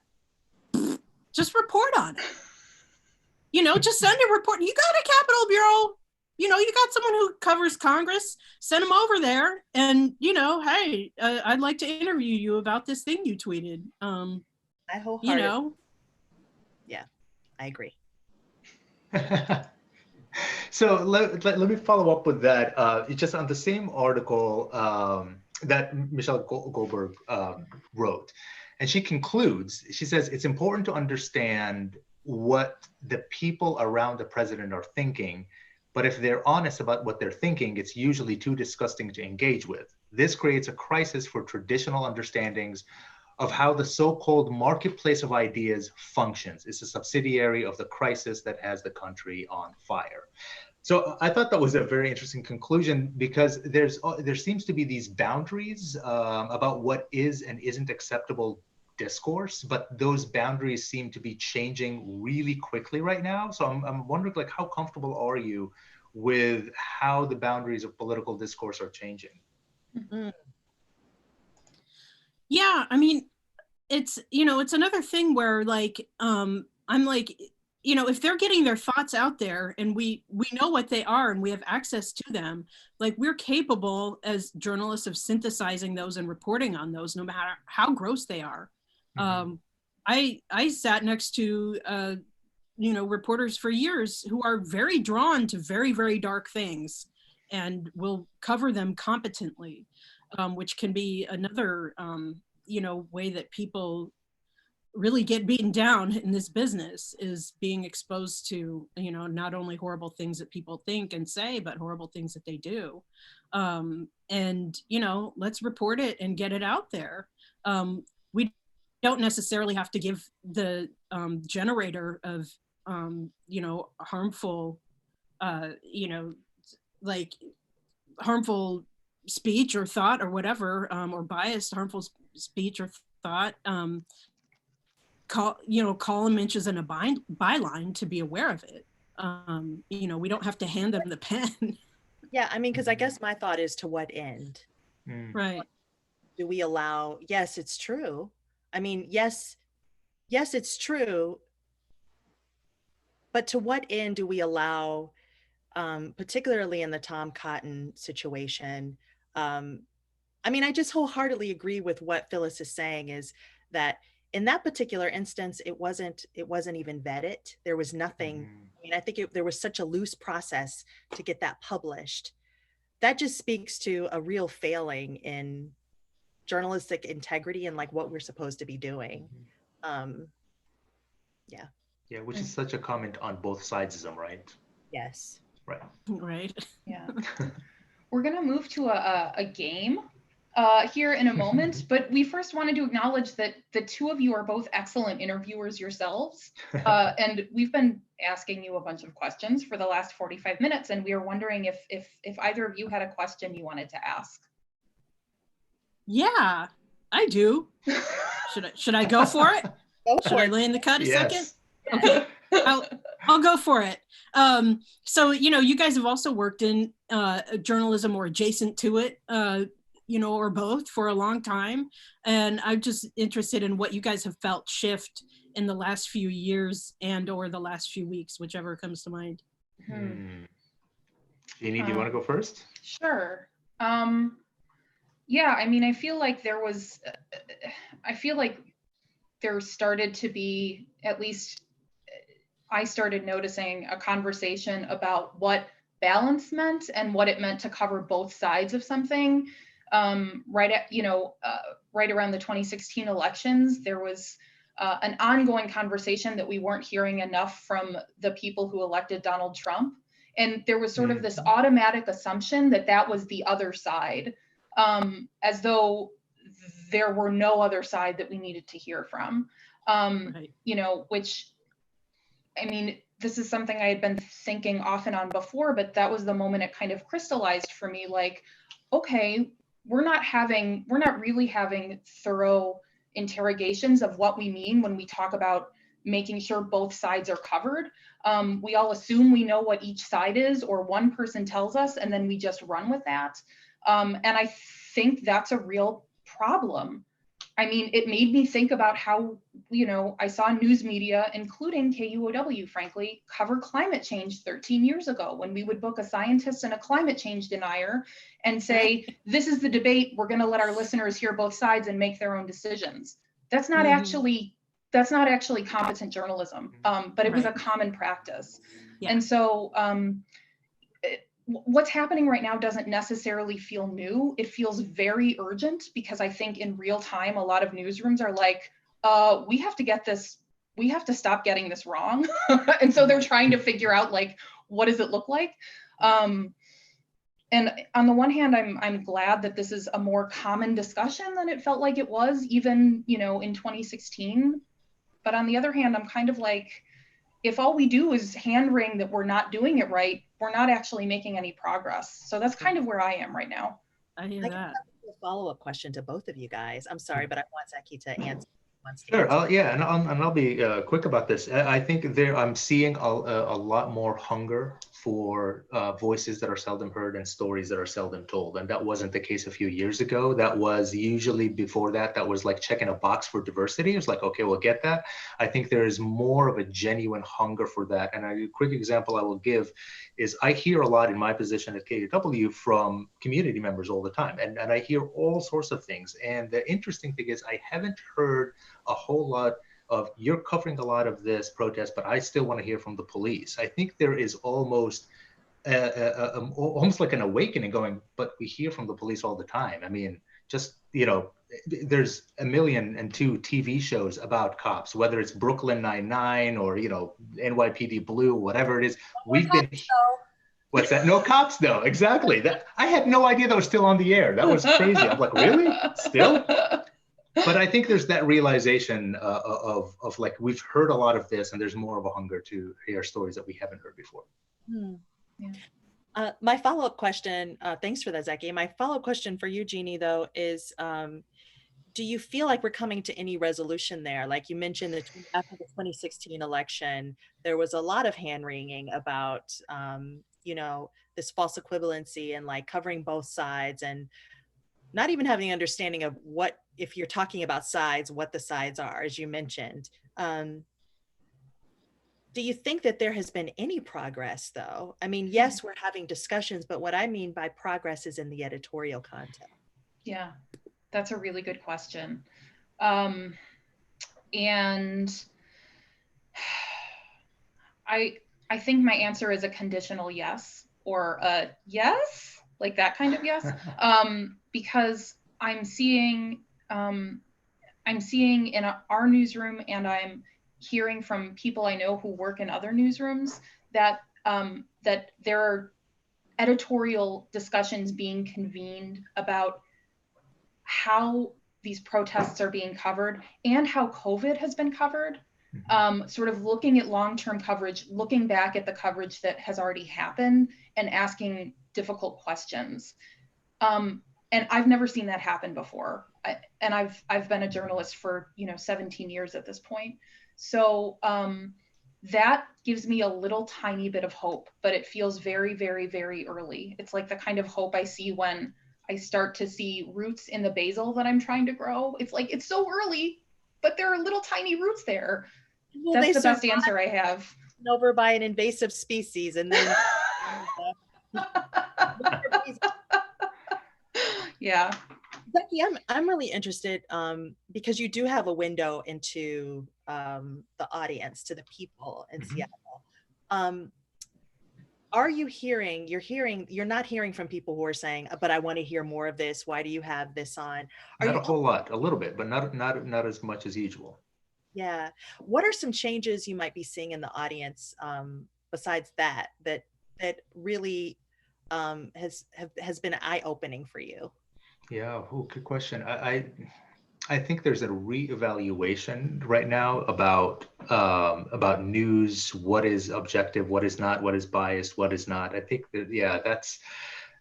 just report on it. Just send a report. You got a Capitol Bureau. You got someone who covers Congress, send them over there and, hey, I'd like to interview you about this thing you tweeted. I wholeheartedly. Yeah, I agree. So let me follow up with that. Just on the same article that Michelle Goldberg wrote. And she concludes, she says, it's important to understand what the people around the president are thinking. But if they're honest about what they're thinking, it's usually too disgusting to engage with. This creates a crisis for traditional understandings of how the so-called marketplace of ideas functions. It's a subsidiary of the crisis that has the country on fire. So I thought that was a very interesting conclusion, because there seems to be these boundaries about what is and isn't acceptable discourse, but those boundaries seem to be changing really quickly right now. So I'm wondering, like, how comfortable are you with how the boundaries of political discourse are changing? Mm. Yeah, I mean, it's, it's another thing where like, I'm like, if they're getting their thoughts out there and we know what they are and we have access to them, like we're capable as journalists of synthesizing those and reporting on those, no matter how gross they are. I sat next to, reporters for years who are very drawn to very, very dark things and will cover them competently, which can be another, way that people really get beaten down in this business, is being exposed to, not only horrible things that people think and say, but horrible things that they do. And, let's report it and get it out there. We don't necessarily have to give the generator of, harmful, like harmful speech or thought or whatever, or biased harmful speech or thought, column inches and a byline to be aware of it. We don't have to hand them the pen. Yeah, I mean, because I guess my thought is, to what end? Right. Do we allow, yes, it's true. I mean, yes, it's true. But to what end do we allow, particularly in the Tom Cotton situation? I mean, I just wholeheartedly agree with what Phyllis is saying, is that in that particular instance, it wasn't even vetted. There was nothing. I mean, I think there was such a loose process to get that published. That just speaks to a real failing in journalistic integrity and like what we're supposed to be doing. Yeah, which is such a comment on both sidesism, right? Yes. Right. Yeah. We're going to move to a game here in a moment, but we first wanted to acknowledge that the two of you are both excellent interviewers yourselves. And we've been asking you a bunch of questions for the last 45 minutes, and we are wondering if either of you had a question you wanted to ask. Yeah, I do. Should I go for it? Should I lay in the cut a second? Okay, I'll go for it. So, you guys have also worked in journalism or adjacent to it, or both, for a long time. And I'm just interested in what you guys have felt shift in the last few years and or the last few weeks, whichever comes to mind. Jeannie, do you want to go first? Sure. Yeah, I mean, I feel like there started to be, at least I started noticing, a conversation about what balance meant and what it meant to cover both sides of something. Right around the 2016 elections, there was an ongoing conversation that we weren't hearing enough from the people who elected Donald Trump. And there was sort of this automatic assumption that that was the other side, as though there were no other side that we needed to hear from. Right. Which, I mean, this is something I had been thinking off and on before, but that was the moment it kind of crystallized for me, like, okay, we're not really having thorough interrogations of what we mean when we talk about making sure both sides are covered. We all assume we know what each side is, or one person tells us, and then we just run with that. And I think that's a real problem. I mean, it made me think about how, I saw news media, including KUOW, frankly, cover climate change 13 years ago, when we would book a scientist and a climate change denier and say, this is the debate, we're going to let our listeners hear both sides and make their own decisions. That's not actually competent journalism, but it was a common practice. Yeah. And so what's happening right now doesn't necessarily feel new. It feels very urgent, because I think in real time, a lot of newsrooms are like, we have to stop getting this wrong. And so they're trying to figure out, like, what does it look like? And on the one hand, I'm glad that this is a more common discussion than it felt like it was even, in 2016. But on the other hand, I'm kind of like, if all we do is hand wring that we're not doing it right, we're not actually making any progress. So that's kind of where I am right now. I hear that. A follow-up question to both of you guys. I'm sorry, but I want Zeki to answer. Sure. Yeah, and I'll be quick about this. I think I'm seeing a lot more hunger for voices that are seldom heard and stories that are seldom told. And that wasn't the case a few years ago. That was usually before that. That was like checking a box for diversity. It's like, okay, we'll get that. I think there is more of a genuine hunger for that. And a quick example I will give is I hear a lot in my position at KUW from community members all the time. And I hear all sorts of things. And the interesting thing is I haven't heard a whole lot of, you're covering a lot of this protest, but I still want to hear from the police. I think there is almost like an awakening going, but we hear from the police all the time. I mean, just, there's 1,000,002 TV shows about cops, whether it's Brooklyn Nine-Nine or, NYPD Blue, whatever it is. We've been... What's that? No cops, though. Exactly. That I had no idea that was still on the air. That was crazy. I'm like, really? Still? But I think there's that realization of like, we've heard a lot of this and there's more of a hunger to hear stories that we haven't heard before. Yeah. My follow-up question, thanks for that, Zeki. My follow-up question for you, Jeannie, though, is do you feel like we're coming to any resolution there? Like you mentioned that after the 2016 election, there was a lot of hand-wringing about, this false equivalency and like covering both sides and not even having an understanding of what, if you're talking about sides, what the sides are, as you mentioned. Do you think that there has been any progress, though? I mean, yes, we're having discussions, but what I mean by progress is in the editorial content. Yeah, that's a really good question. And I think my answer is a conditional yes, or a yes, like that kind of yes, because I'm seeing in our newsroom, and I'm hearing from people I know who work in other newsrooms that that there are editorial discussions being convened about how these protests are being covered and how COVID has been covered. Sort of looking at long-term coverage, looking back at the coverage that has already happened and asking difficult questions. And I've never seen that happen before. I've been a journalist for 17 years at this point. So that gives me a little tiny bit of hope, but it feels very, very, very early. It's like the kind of hope I see when I start to see roots in the basil that I'm trying to grow. It's like, it's so early, but there are little tiny roots there. Well, that's the best answer I have. Over by an invasive species, and then yeah. Becky, I'm really interested because you do have a window into the audience, to the people in Seattle. Are you hearing? You're not hearing from people who are saying, "But I want to hear more of this. Why do you have this on?" Not a whole lot, a little bit, but not as much as usual. Yeah. What are some changes you might be seeing in the audience besides that really has been eye-opening for you? Yeah, good question. I think there's a reevaluation right now about news, what is objective, what is not, what is biased, what is not. I think that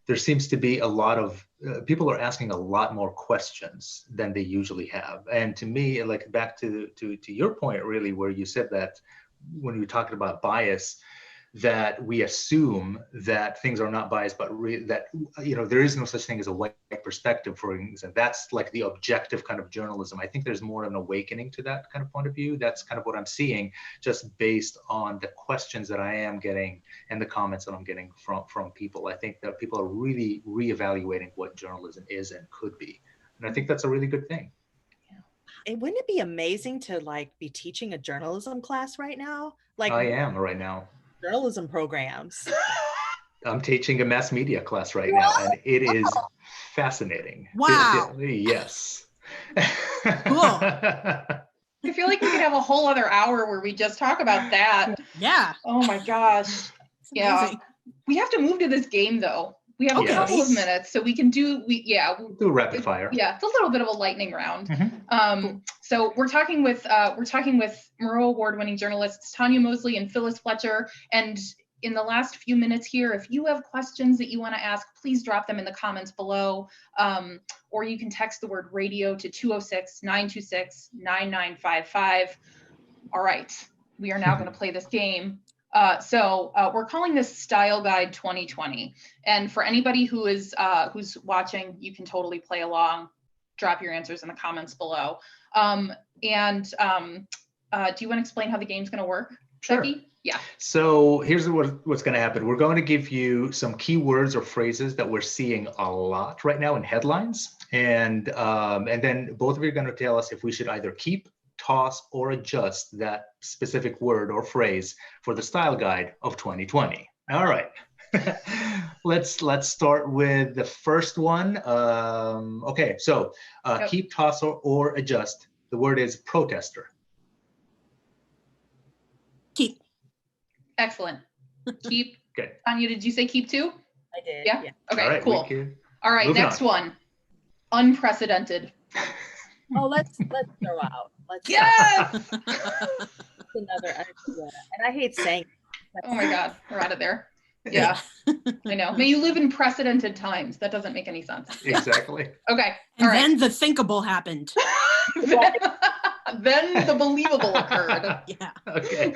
there seems to be a lot of people are asking a lot more questions than they usually have. And to me, like back to your point, really, where you said that when we were talking about bias, that we assume that things are not biased, but that there is no such thing as a white perspective, for instance. That's like the objective kind of journalism. I think there's more of an awakening to that kind of point of view. That's kind of what I'm seeing, just based on the questions that I am getting and the comments that I'm getting from people. I think that people are really reevaluating what journalism is and could be, and I think that's a really good thing. And wouldn't it be amazing to be teaching a journalism class right now? I am right now. Journalism programs. I'm teaching a mass media class right now, and it is fascinating. Wow. Yes. Cool. I feel like we could have a whole other hour where we just talk about that. Yeah. Oh my gosh. Yeah. Amazing. We have to move to this game though. We have a couple of minutes, so we can do we'll do rapid fire. Yeah, it's a little bit of a lightning round. So we're talking with Murrow award-winning journalists Tonya Mosley and Phyllis Fletcher, and in the last few minutes here, if you have questions that you want to ask, please drop them in the comments below, or you can text the word radio to 206-926-9955. All right, we are now going to play this game. So we're calling this Style Guide 2020. And for anybody who is who's watching, you can totally play along. Drop your answers in the comments below. Do you want to explain how the game's going to work? Sure. Becky? Yeah. So here's what's going to happen. We're going to give you some keywords or phrases that we're seeing a lot right now in headlines. And then both of you are going to tell us if we should either keep, toss, or adjust that specific word or phrase for the Style Guide of 2020. All right. Let's start with the first one. Okay, so keep, toss, or adjust. The word is protester. Keep. Excellent. Keep. Good. Tonya, did you say keep too? I did. Yeah. Okay. All right, cool. All right. Moving Next on. one. Unprecedented. Oh, let's throw out. Yes. Another. And I hate saying. Oh my God, we're out of there. Yeah, I know. May you live in precedented times. That doesn't make any sense. Exactly. Okay. And All right. then the thinkable happened. Then the believable occurred. Yeah. Okay.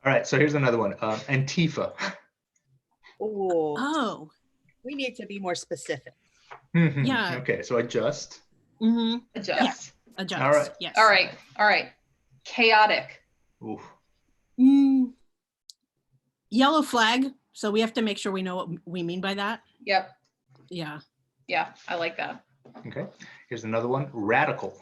All right, so here's another one. Antifa. Oh. We need to be more specific. Yeah. Okay, so adjust. Mm-hmm. Adjust. Adjust. All right. Yes. All right. All right. Chaotic. Ooh. Yellow flag. So we have to make sure we know what we mean by that. Yep. Yeah. Yeah, I like that. Okay, here's another one. Radical.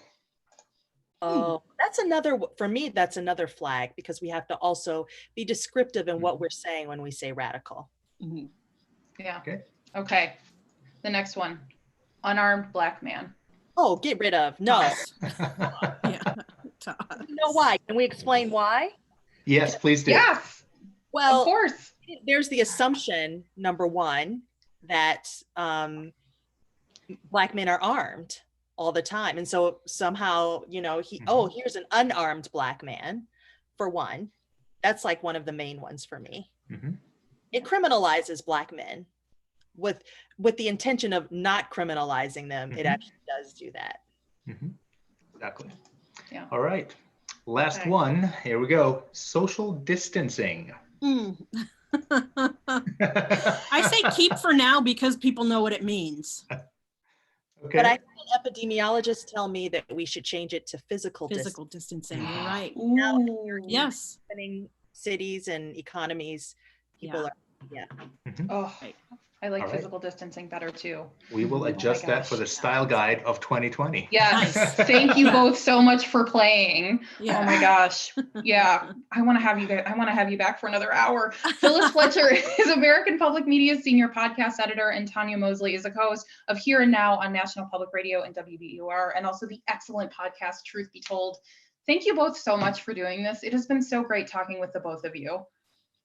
Oh, that's another, for me, that's another flag, because we have to also be descriptive in what we're saying when we say radical. Mm-hmm. Yeah. Okay. Okay. The next one. Unarmed black man. Oh, get rid of. No. Yeah. You know why? Can we explain why? Yes, please do. Yes. Well, of course. There's the assumption, number one, that black men are armed all the time. And so somehow, here's an unarmed black man, for one. That's like one of the main ones for me. Mm-hmm. It criminalizes black men with the intention of not criminalizing them. It actually does do that. Exactly. Yeah. All right. Last one. Here we go. Social distancing. I say keep for now because people know what it means. Okay. But I had epidemiologists tell me that we should change it to physical distancing. You're right. Ooh. Yes. distancing. Cities and economies, people are, Oh, Right. I like All right. physical distancing better too. We will adjust that for the Style Guide of 2020. Yes. Nice. Thank you both so much for playing. Yeah. Oh my gosh. Yeah. I want to have you guys. I want to have you back for another hour. Phyllis Fletcher is American Public Media's senior podcast editor, and Tonya Mosley is a co-host of Here and Now on National Public Radio and WBUR, and also the excellent podcast Truth Be Told. Thank you both so much for doing this. It has been so great talking with the both of you.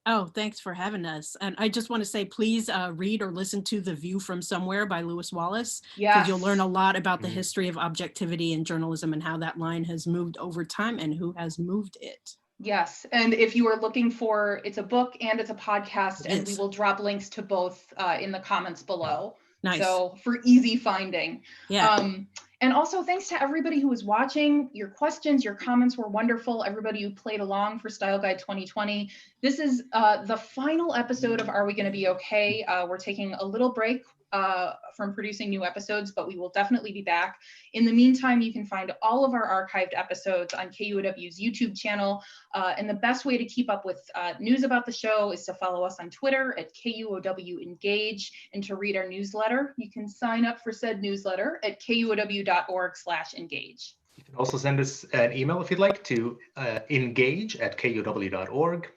Oh, thanks for having us. And I just want to say, please read or listen to The View from Somewhere by Lewis Wallace. Yeah. Because you'll learn a lot about the history of objectivity in journalism and how that line has moved over time and who has moved it. Yes. And if you are looking for, it's a book and it's a podcast, and we will drop links to both in the comments below. Nice. So for easy finding. Yeah. And also thanks to everybody who was watching. Your questions, your comments were wonderful. Everybody who played along for Style Guide 2020. This is the final episode of Are We Gonna Be Okay? We're taking a little break from producing new episodes, but we will definitely be back. In the meantime, you can find all of our archived episodes on KUOW's YouTube channel. And the best way to keep up with news about the show is to follow us on Twitter at KUOW Engage, and to read our newsletter. You can sign up for said newsletter at kuow.org/engage. You can also send us an email if you'd like to engage@kuow.org.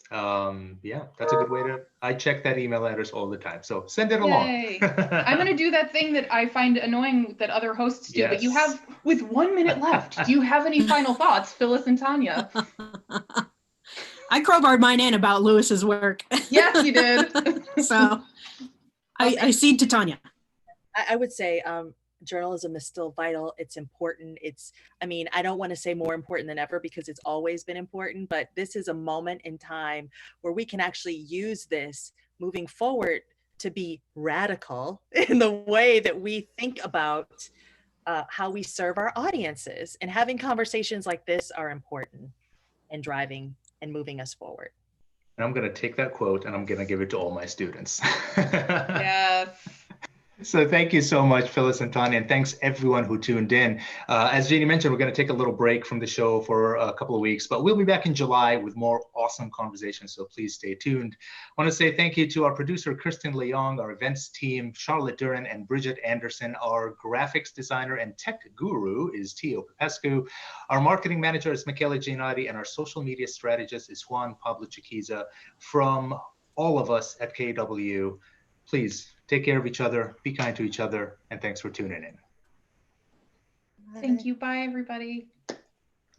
Yeah, that's a good way to, I check that email address all the time. So send it along. Yay. I'm going to do that thing that I find annoying that other hosts do, but you have, with 1 minute left, do you have any final thoughts, Phyllis and Tonya? I crowbarred mine in about Lewis's work. Yes, you did. So I cede to Tonya. I would say journalism is still vital. It's important. I mean, I don't want to say more important than ever because it's always been important, but this is a moment in time where we can actually use this moving forward to be radical in the way that we think about how we serve our audiences. And having conversations like this are important and driving and moving us forward. And I'm going to take that quote and I'm going to give it to all my students. Yes. So thank you so much, Phyllis and Tonya, and thanks everyone who tuned in. As Jeannie mentioned, we're going to take a little break from the show for a couple of weeks, but we'll be back in July with more awesome conversations, so please stay tuned. I want to say thank you to our producer, Kristen Leong, our events team, Charlotte Duran and Bridget Anderson. Our graphics designer and tech guru is Tio Popescu. Our marketing manager is Michele Giannotti, and our social media strategist is Juan Pablo Chiquiza. From all of us at KW, please take care of each other, be kind to each other, and thanks for tuning in. Thank you. Bye, everybody.